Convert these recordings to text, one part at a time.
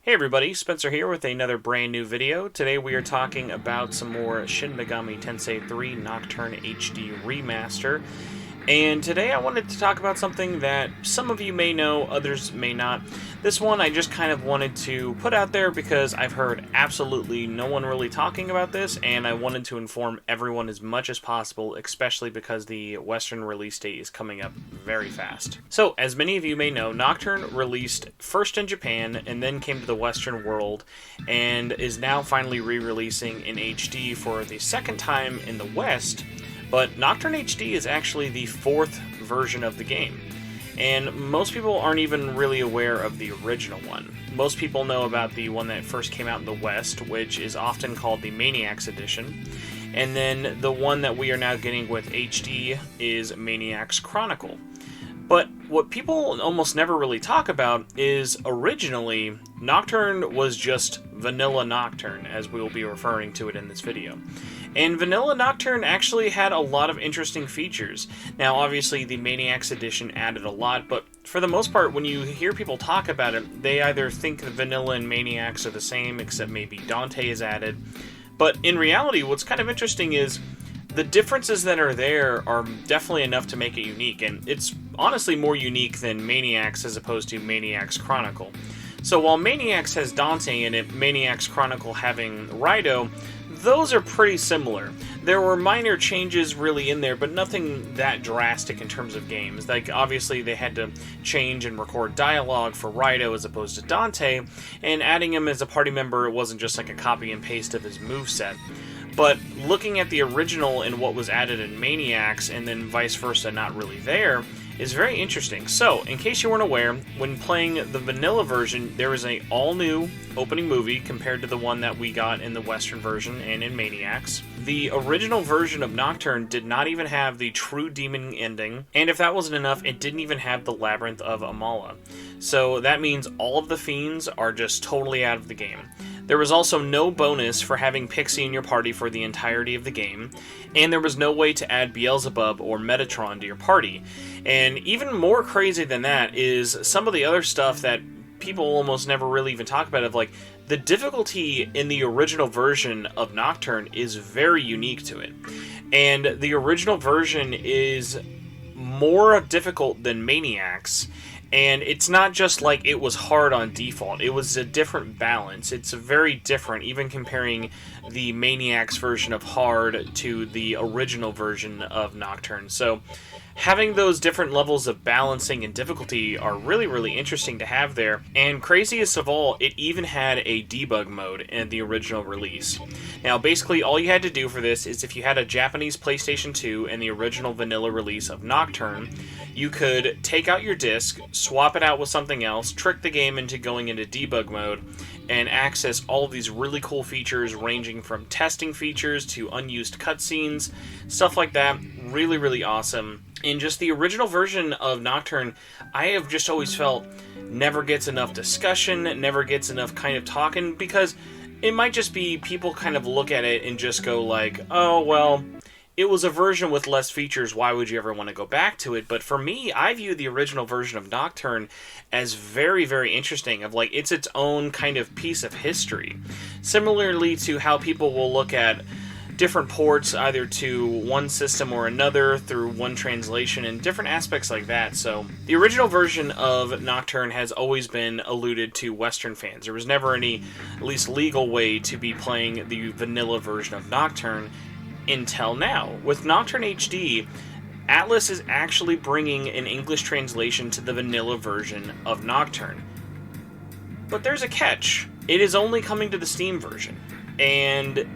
Hey everybody, Spencer here with another brand new video. Today we are talking about some more Shin Megami Tensei 3 Nocturne HD Remaster. And today I wanted to talk about something that some of you may know, others may not. This one I just kind of wanted to put out there because I've heard absolutely no one really talking about this, and I wanted to inform everyone as much as possible, especially because the Western release date is coming up very fast. So, as many of you may know, Nocturne released first in Japan and then came to the Western world, and is now finally re-releasing in HD for the second time in the West. But Nocturne HD is actually the fourth version of the game, and most people aren't even really aware of the original one. Most people know about the one that first came out in the West, which is often called the Maniacs Edition, and then the one that we are now getting with HD is Maniacs Chronicle. But what people almost never really talk about is originally Nocturne was just Vanilla Nocturne, as we will be referring to it in this video. And Vanilla Nocturne actually had a lot of interesting features. Now, obviously, the Maniacs Edition added a lot, but for the most part, when you hear people talk about it, they either think the Vanilla and Maniacs are the same, except maybe Dante is added. But in reality, what's kind of interesting is the differences that are there are definitely enough to make it unique, and it's honestly more unique than Maniacs as opposed to Maniacs Chronicle. So while Maniacs has Dante in it, Maniacs Chronicle having Rido, those are pretty similar. There were minor changes really in there, but nothing that drastic in terms of games. Like, obviously they had to change and record dialogue for Rido as opposed to Dante, and adding him as a party member, it wasn't just like a copy and paste of his moveset. But looking at the original and what was added in Maniacs, and then vice versa not really there, is very interesting. So, in case you weren't aware, when playing the vanilla version, there is an all-new opening movie compared to the one that we got in the Western version and in Maniacs. The original version of Nocturne did not even have the true demon ending, and if that wasn't enough, it didn't even have the Labyrinth of Amala. So that means all of the fiends are just totally out of the game. There was also no bonus for having Pixie in your party for the entirety of the game, and there was no way to add Beelzebub or Metatron to your party. And even more crazy than that is some of the other stuff that people almost never really even talk about, of like, the difficulty in the original version of Nocturne is very unique to it. And the original version is more difficult than Maniacs. And it's not just like it was hard on default, it was a different balance. It's very different, even comparing the Maniacs version of hard to the original version of Nocturne. So having those different levels of balancing and difficulty are really, really interesting to have there. And craziest of all, it even had a debug mode in the original release. Now, basically, all you had to do for this is if you had a Japanese PlayStation 2 and the original vanilla release of Nocturne, you could take out your disc, swap it out with something else, trick the game into going into debug mode, and access all of these really cool features ranging from testing features to unused cutscenes, stuff like that. Really, really awesome. And just the original version of Nocturne, I have just always felt never gets enough discussion, never gets enough kind of talking, because it might just be people kind of look at it and just go like, oh, well, it was a version with less features, why would you ever want to go back to it? But for me, I view the original version of Nocturne as very, very interesting, of like, it's its own kind of piece of history. Similarly to how people will look at different ports either to one system or another through one translation and different aspects like that. So the original version of Nocturne has always been alluded to Western fans. There was never any, at least legal way, to be playing the vanilla version of Nocturne until now. With Nocturne HD, Atlus is actually bringing an English translation to the vanilla version of Nocturne. But there's a catch. It is only coming to the Steam version. And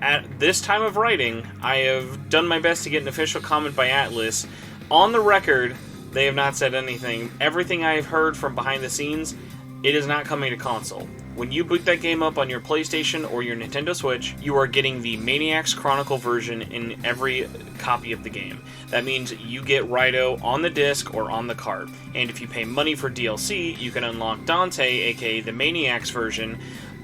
at this time of writing, I have done my best to get an official comment by Atlus. On the record, they have not said anything. Everything I have heard from behind the scenes, it is not coming to console. When you boot that game up on your PlayStation or your Nintendo Switch, you are getting the Maniacs Chronicle version in every copy of the game. That means you get Rido on the disc or on the cart. And if you pay money for DLC, you can unlock Dante, aka the Maniacs version.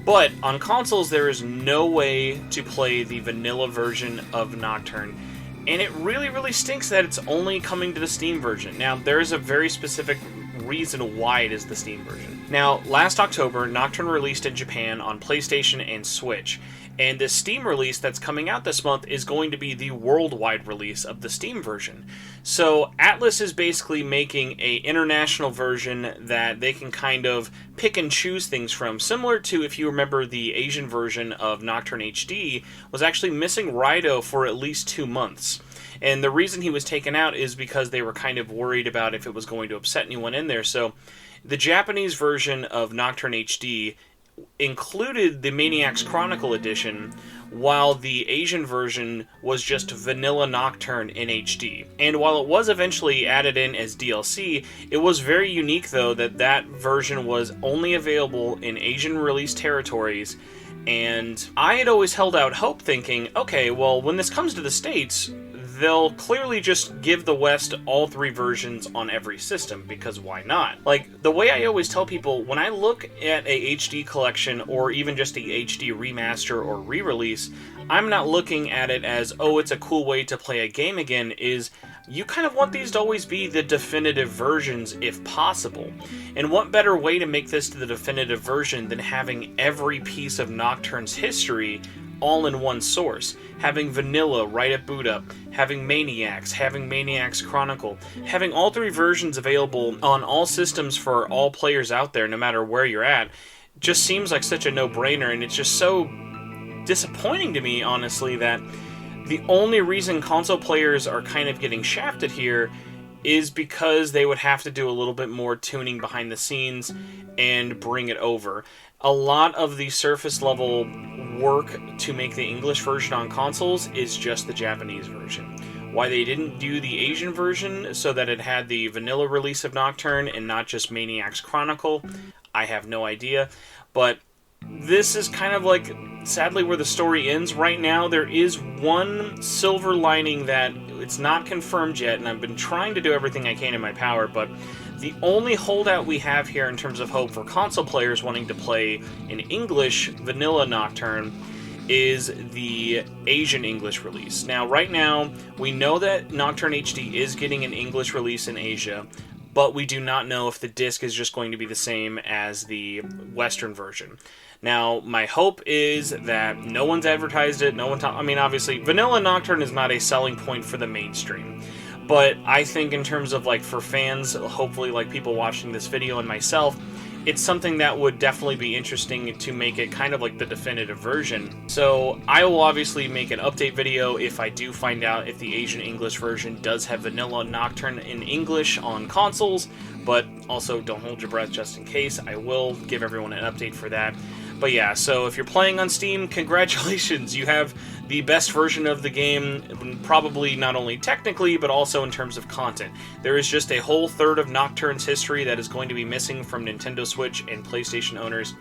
But on consoles, there is no way to play the vanilla version of Nocturne. And it really, really stinks that it's only coming to the Steam version. Now, there is a very specific reason why it is the Steam version. Now, last October, Nocturne released in Japan on PlayStation and Switch, and the Steam release that's coming out this month is going to be the worldwide release of the Steam version. So Atlus is basically making an international version that they can kind of pick and choose things from, similar to, if you remember, the Asian version of Nocturne HD was actually missing Raito for at least 2 months. And the reason he was taken out is because they were kind of worried about if it was going to upset anyone in there. So the Japanese version of Nocturne HD included the Maniac's Chronicle edition, while the Asian version was just vanilla Nocturne in HD. And while it was eventually added in as DLC, it was very unique, though, that version was only available in Asian release territories. And I had always held out hope, thinking, okay, well, when this comes to the States, they'll clearly just give the West all 3 versions on every system, because why not? Like, the way I always tell people, when I look at a HD collection, or even just a HD remaster or re-release, I'm not looking at it as, oh, it's a cool way to play a game again, is you kind of want these to always be the definitive versions if possible. And what better way to make this to the definitive version than having every piece of Nocturne's history all in one source? Having vanilla right at boot up, having Maniacs, having Maniac's Chronicle, having all 3 versions available on all systems for all players out there, no matter where you're at, just seems like such a no-brainer, and it's just so disappointing to me, honestly, that the only reason console players are kind of getting shafted here is because they would have to do a little bit more tuning behind the scenes and bring it over. A lot of the surface level work to make the English version on consoles is just the Japanese version. Why they didn't do the Asian version so that it had the vanilla release of Nocturne and not just Maniac's Chronicle, I have no idea. But this is kind of like, sadly, where the story ends right now. There is one silver lining that it's not confirmed yet, and I've been trying to do everything I can in my power, but the only holdout we have here in terms of hope for console players wanting to play in English vanilla Nocturne is the Asian English release. Now, right now, we know that Nocturne HD is getting an English release in Asia, but we do not know if the disc is just going to be the same as the Western version. Now, my hope is that no one's advertised it, I mean, obviously, vanilla Nocturne is not a selling point for the mainstream. But I think in terms of, like, for fans, hopefully, like, people watching this video and myself, it's something that would definitely be interesting to make it kind of like the definitive version. So I will obviously make an update video if I do find out if the Asian English version does have vanilla Nocturne in English on consoles, but also don't hold your breath just in case. I will give everyone an update for that. But yeah, so if you're playing on Steam, congratulations! You have the best version of the game, probably not only technically, but also in terms of content. There is just a whole third of Nocturne's history that is going to be missing from Nintendo Switch and PlayStation owners,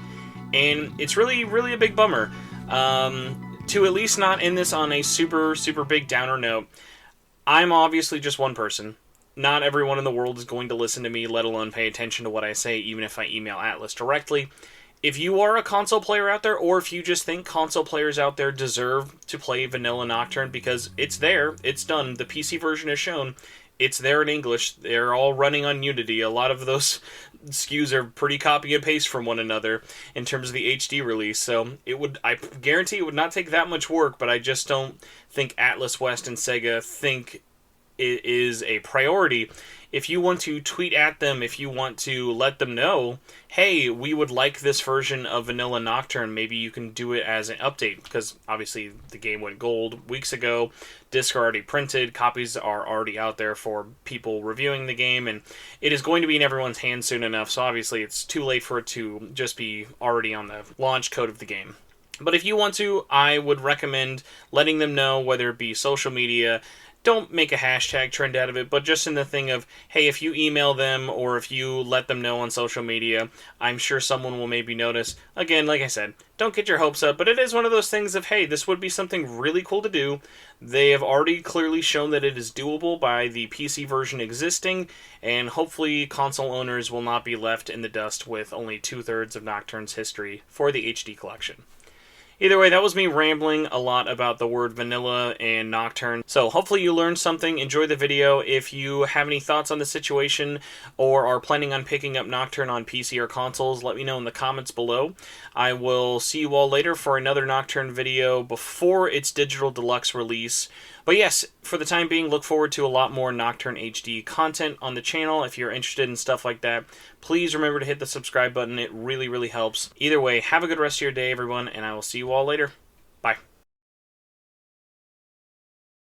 and it's really, really a big bummer. To at least not end this on a super, super big downer note, I'm obviously just one person. Not everyone in the world is going to listen to me, let alone pay attention to what I say, even if I email Atlus directly. If you are a console player out there, or if you just think console players out there deserve to play vanilla Nocturne, because it's there, it's done, the PC version is shown, it's there in English, they're all running on Unity, a lot of those SKUs are pretty copy and paste from one another in terms of the HD release, so I guarantee it would not take that much work, but I just don't think Atlus West and Sega think it is a priority. If you want to tweet at them, if you want to let them know, hey, we would like this version of vanilla Nocturne, maybe you can do it as an update, because obviously the game went gold weeks ago, discs are already printed, copies are already out there for people reviewing the game, and it is going to be in everyone's hands soon enough, so obviously it's too late for it to just be already on the launch code of the game. But if you want to, I would recommend letting them know, whether it be social media. Don't make a hashtag trend out of it, but just in the thing of, hey, if you email them or if you let them know on social media, I'm sure someone will maybe notice. Again, like I said, don't get your hopes up, but it is one of those things of, hey, this would be something really cool to do. They have already clearly shown that it is doable by the PC version existing, and hopefully console owners will not be left in the dust with only 2/3 of Nocturne's history for the HD collection. Either way, that was me rambling a lot about the word vanilla and Nocturne. So hopefully you learned something. Enjoy the video. If you have any thoughts on the situation or are planning on picking up Nocturne on PC or consoles, let me know in the comments below. I will see you all later for another Nocturne video before its digital deluxe release. But yes, for the time being, look forward to a lot more Nocturne HD content on the channel. If you're interested in stuff like that, please remember to hit the subscribe button. It really, really helps. Either way, have a good rest of your day, everyone, and I will see you all later. Bye.